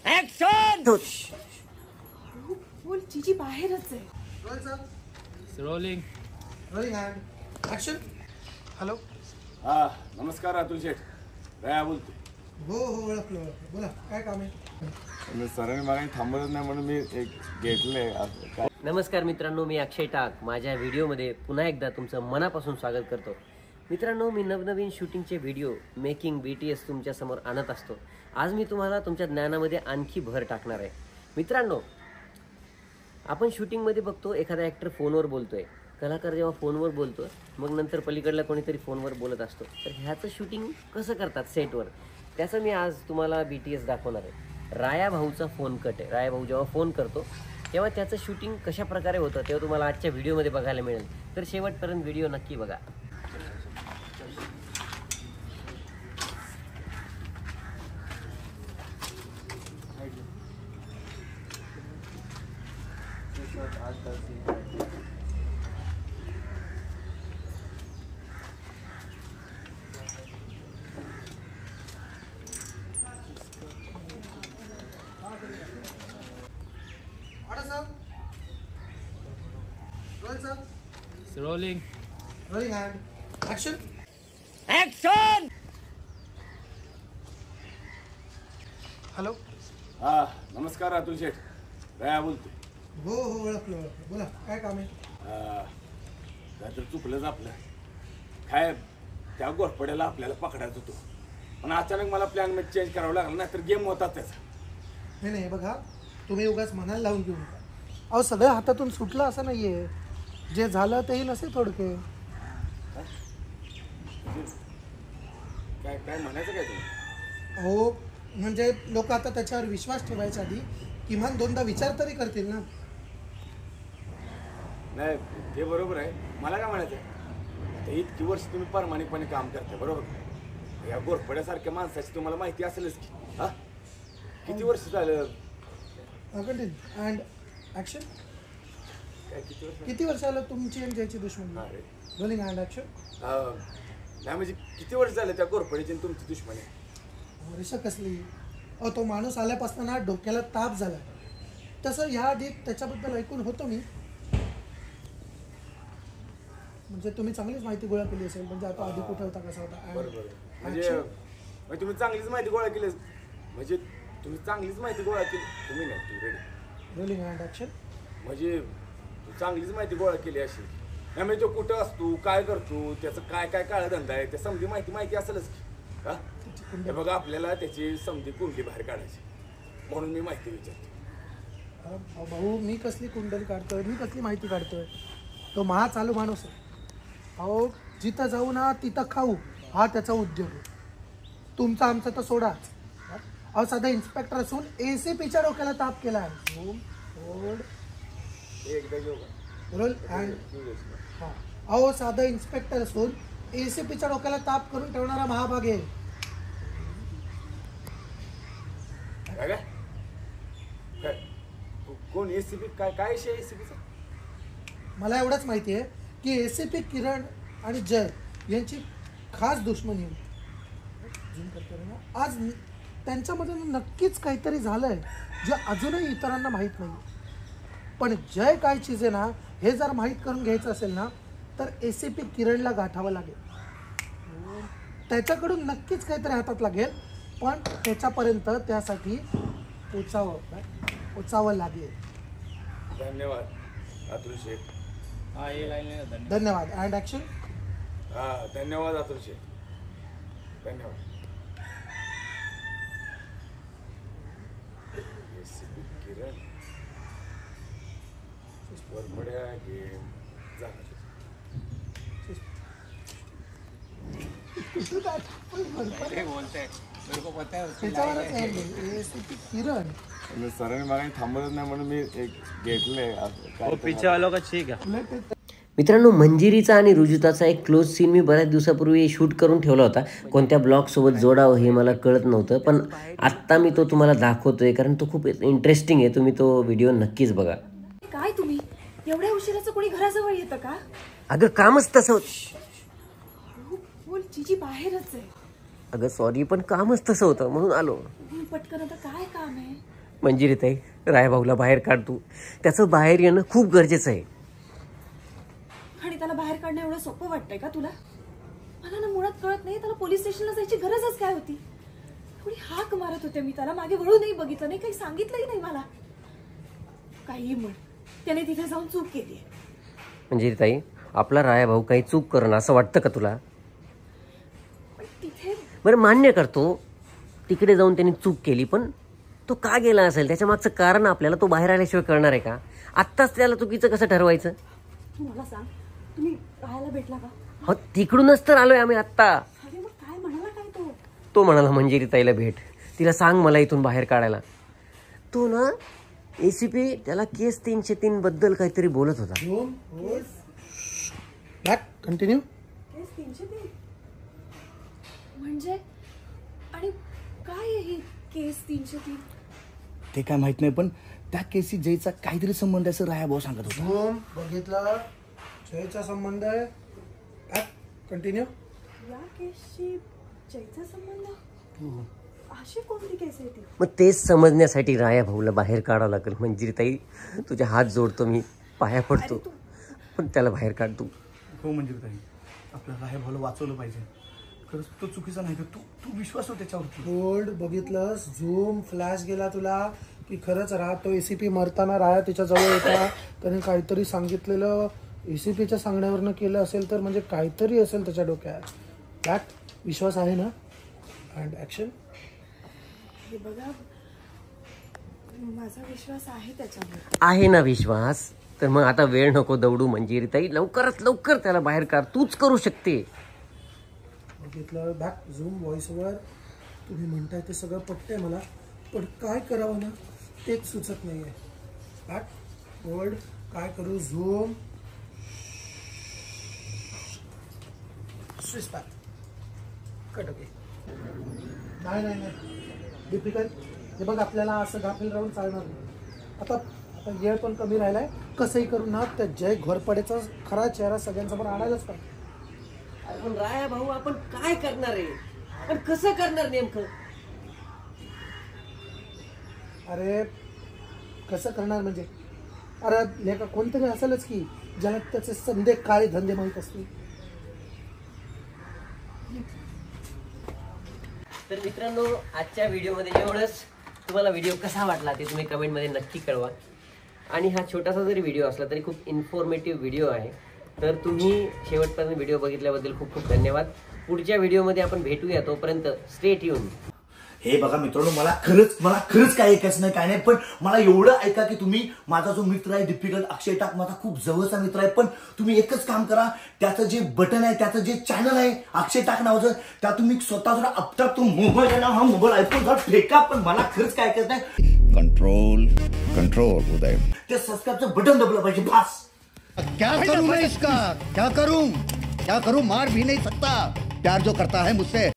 Action. बोल जीजी बाहेरच आहे. Rolling rolling and action. Hello. हा नमस्कार अतुल शेठ. काय बोलतो? हो ओळखलं. बोला काय काम आहे? सरांनी मला थांबवत नाही म्हणून मी एक घेतलंय. नमस्कार मित्रांनो, मी अक्षय टाक माझ्या व्हिडिओमध्ये पुन्हा एकदा तुमचं मनापासून स्वागत करतो. मित्रांनो, मी नवनवीन शूटिंगचे व्हिडिओ मेकिंग BTS तुमच्यासमोर आणत असतो. आज मी तुम्हाला तुमच्या ज्ञानामध्ये आणखी भर टाकणार आहे. मित्रांनो, आपण शूटिंगमध्ये बघतो एखादा ॲक्टर फोनवर बोलतोय, कलाकार जेव्हा फोनवर बोलतो मग नंतर पलीकडला कोणीतरी फोनवर बोलत असतो. तर ह्याचं शूटिंग कसं करतात सेटवर, त्याचं मी आज तुम्हाला BTS दाखवणार आहे. राया भाऊचा फोन कट आहे. राया भाऊ जेव्हा फोन करतो तेव्हा त्याचं शूटिंग कशा प्रकारे होतं तेव्हा तुम्हाला आजच्या व्हिडिओमध्ये बघायला मिळेल. तर शेवटपर्यंत व्हिडिओ नक्की बघा. Rolling rolling and action. Action. Hello. हा नमस्कार अतुल शेठ. काय बोलतो? हो ओळखलं. बोला काय काम आहे? काय तर चुकलंच आपलं. काय त्या गोरपड्याला आपल्याला पकडायचं होतो, पण अचानक मला प्लॅन मध्ये चेंज करावं लागलं, नाही तर गेम होता त्याचा. नाही बघा, तुम्ही उगाच मनाला लावून घेऊ नका. अहो सगळं हातातून सुटलं असं नाहीये. जे झालं तेही नसे थोडके. काय काय म्हणायचं काय तुम्ही? हो म्हणजे लोक आता त्याच्यावर विश्वास ठेवायच्या आधी किमान दोनदा विचार तरी करतील ना. नाही ते बरोबर आहे. मला काय म्हणायचं आहे, इतकी वर्ष तुम्ही प्रामाणिकपणे काम करता बरोबर. या गोरपड्यासारख्या माणसाची तुम्हाला माहिती असेलच की. हा किती वर्ष झालं? Continue and action. काय किती वर्ष आलं तुमची आणि ज्याची दुश्मनी? Rolling and action. नाही म्हणजे किती वर्ष झालं त्या गोरपड्याची आणि तुमची दुश्मनी? वर्ष कसली? अहो तो माणूस आल्यापासून ना डोक्याला ताप झाला. तसं ह्या आधी त्याच्याबद्दल ऐकून होतो मी. म्हणजे तुम्ही चांगलीच माहिती गोळा केली असेल. म्हणजे आता आधी कुठे होता, कसा होता. बरोबर. म्हणजे तुम्ही चांगलीच माहिती गोळा केली. म्हणजे तुम्ही चांगलीच माहिती गोळा केली. तुम्ही नाही रेडी. Rolling and action. म्हणजे चांगलीच माहिती गोळा केली अशी. नाही म्हणजे तो कुठं असतो, काय करतो, त्याचं काय काय काळा धंदा आहे, त्या समधी माहिती असेलच की. हा हे बघा, आपल्याला त्याची समधी कुंडली बाहेर काढायची म्हणून मी माहिती विचारतो. भाऊ मी कसली कुंडली काढतोय, मी कसली माहिती काढतोय? तो महा चालू माणूस आहे. अहो जिथं जाऊ ना तिथं खाऊ, हा त्याचा उद्योग आहे. तुमचा आमचा तर सोडाच. अहो साधा इन्स्पेक्टर असून ACPच्या डोक्याला ताप केला आहे. Roll and. हां अहो साधा इन्स्पेक्टर असून ACPच्या डोक्याला ताप करून ठेवणारा महाभाग आहे. कोण ACP? काय काय ACPचा? मला एवढंच माहिती आहे की ACP किरण आणि जय यांची खास दुश्मनी होती. आज त्यांच्यामध्ये नक्कीच काहीतरी झालंय जे अजूनही इतरांना माहीत नाही. पण जय काय चीज आहे ना हे जर माहीत करून घ्यायचं असेल ना तर ACP किरणला गाठावं लागेल. त्याच्याकडून नक्कीच काहीतरी हातात लागेल, पण त्याच्यापर्यंत त्यासाठी पोचावं लागेल. धन्यवाद अतुल शेठ. धन्यवाद अँड ऍक्शन. धन्यवाद अतुल शेठ. धन्यवाद. ACP किरण गोरपड्या गेम किरण. सरांनी मला थांबवत नाही म्हणून मी एक घेतलंय. मित्रांनो, मंजिरीचा आणि रुजुताचा एक क्लोज सीन मी बऱ्याच दिवसापूर्वी शूट करून ठेवला होता. कोणत्या ब्लॉगसोबत जोडावं हे मला कळत नव्हतं, पण आत्ता मी तो तुम्हाला दाखवतोय कारण तो खूप इंटरेस्टिंग आहे. तुम्ही तो व्हिडिओ नक्कीच बघा. काय तुम्ही एवढ्या उशिराचं कोणी घराजवळ येतं का? अगं कामच तसं होतं. बोल जीजी बाहेरच आहे. अगं सॉरी, पण कामच तसं होतं म्हणून आलो. पटकन आता काय काम आहे? मंजिरीताई, रायाभाऊला बाहेर काढ तू. त्याचं बाहेर येणं खूप गरजेचं आहे. आणि त्याला बाहेर काढणं एवढं सोपं वाटतंय का तुला? मला ना मुळात कळत नाही त्याला पोलीस स्टेशनला जायची गरजच काय होती. थोडी हाक मारत होते मी त्याला, मागे वळूनही बघितलं नाही, काही सांगितलंही नाही मला. काही म्हण, त्याने तिथे जाऊन चूक केली आहे. मंजिरीताई, आपला रायाभाऊ काही चूक करणं असं वाटतं का तुला? पण तिथे बरं, मान्य करतो तिकडे जाऊन त्यांनी चूक केली, पण तो का गेला असेल त्याच्या मागचं कारण आपल्याला तो बाहेर आल्याशिवाय कळणार आहे का? आत्ताच त्याला चुकीचं कसं ठरवायचं? तू मला सांग, तुम्ही राहायला भेटला का? हो, तिकडूनच तर आलोय आम्ही आत्ता. अरे मग काय म्हणाला काय तो? तो म्हणाला मंजिरीताईला भेट, तिला सांग मला इथून बाहेर काढायला. तो ना ACP त्याला केस 303 बद्दल काहीतरी बोलत होता. कंटिन्यू. केस 303 म्हणजे? आणि काय आहे ही केस 303? ते काय माहित नाही, पण त्या केसी जयचा काहीतरी संबंध आहे असं रायाभाऊ सांगत होता. बघितलं, जयचा संबंध आहे. कंटिन्यू. या केसशी जयचा संबंध? अशी कोणती केस आहे ती? मग तेच समजण्यासाठी रायाभाऊला बाहेर काढावं लागेल. मंजिरीताई, तुझे हात जोडतो मी, पाया पडतो, पण त्याला बाहेर काढ तू. हो मंजिरीताई, आपल्या रायाभाऊला वाचवलं पाहिजे. खरंच तो चुकीचा नाही, तू विश्वास हो त्याच्यावरती. होल्ड, बघितलंस, झूम फ्लॅश गेला तुला की खरंच तो ACP मरताना राया तिच्या जवळ होता. त्याने काहीतरी सांगितलेलं ACPच्या सांगण्यावरनं केलं असेल तर म्हणजे काहीतरी असेल त्याच्या डोक्यात. त्यात विश्वास आहे ना? And action. हे बघा, माझा विश्वास आहे त्याच्यावर. आहे ना विश्वास? तर मग आता वेळ नको दौडू मंजिरीताई, लवकरात लवकर त्याला बाहेर काढ. तूच करू शकते. बघितलं, बॅक झूम व्हॉइसवर. तुम्ही म्हणताय ते सगळं पटतंय मला, पण काय करावं ना तेच सुचत नाही आहे. बॅक होल्ड, काय करू? Zoom switch back cut. Okay. नाही नाही नाही डिफिकल्ट. हे बघ, आपल्याला असं गाफील राहून चालणार नाही. आता वेळ पण कमी राहिलाय. कसंही करून ना त्या जय घोरपडेचा खरा चेहरा सगळ्यांसमोर आणायलाच पाहिजे. पण राया भाऊ, आपण काय करणार आहे? पण कसं करणार नेमकं? अरे कसं करणार म्हणजे? अरे लेका कोणतरी असेलच की ज्याला त्याचे संधे काळे धंदे माहीत असतील. तर मित्रांनो, आजच्या व्हिडिओमध्ये एवढंच. तुम्हाला व्हिडिओ कसा वाटला ते तुम्ही कमेंटमध्ये नक्की कळवा. आणि हा छोटासा जरी व्हिडिओ असला तरी खूप इन्फॉर्मेटिव्ह व्हिडिओ आहे. तर तुम्ही शेवटपर्यंत व्हिडिओ बघितल्याबद्दल खूप खूप धन्यवाद. पुढच्या व्हिडिओमध्ये आपण भेटूया. तोपर्यंत स्टे ट्यून. हे बघा मित्रांनो, मला खरंच काय ऐकायचं नाही, काय नाही, पण मला एवढं ऐका की तुम्ही, माझा जो मित्र आहे डिफिकल्ट अक्षय टाक, माझा खूप जवळचा मित्र आहे, पण तुम्ही एकच काम करा, त्याचं जे बटन आहे, त्याचं जे चॅनल आहे अक्षय टाक नावाचं, त्या तुम्ही स्वतः जरा अपटाप तो मोबाईल आहे ना, हा मोबाईल आयफोन जरा फेका. पण मला खरंच काय ऐकायचं नाही. कंट्रोल उदय, ते सबस्क्राईबचं बटन दबलं पाहिजे. बस. क्या करूं मैं इसका? क्या करूं? मार भी नहीं सकता. प्यार जो करता है मुझसे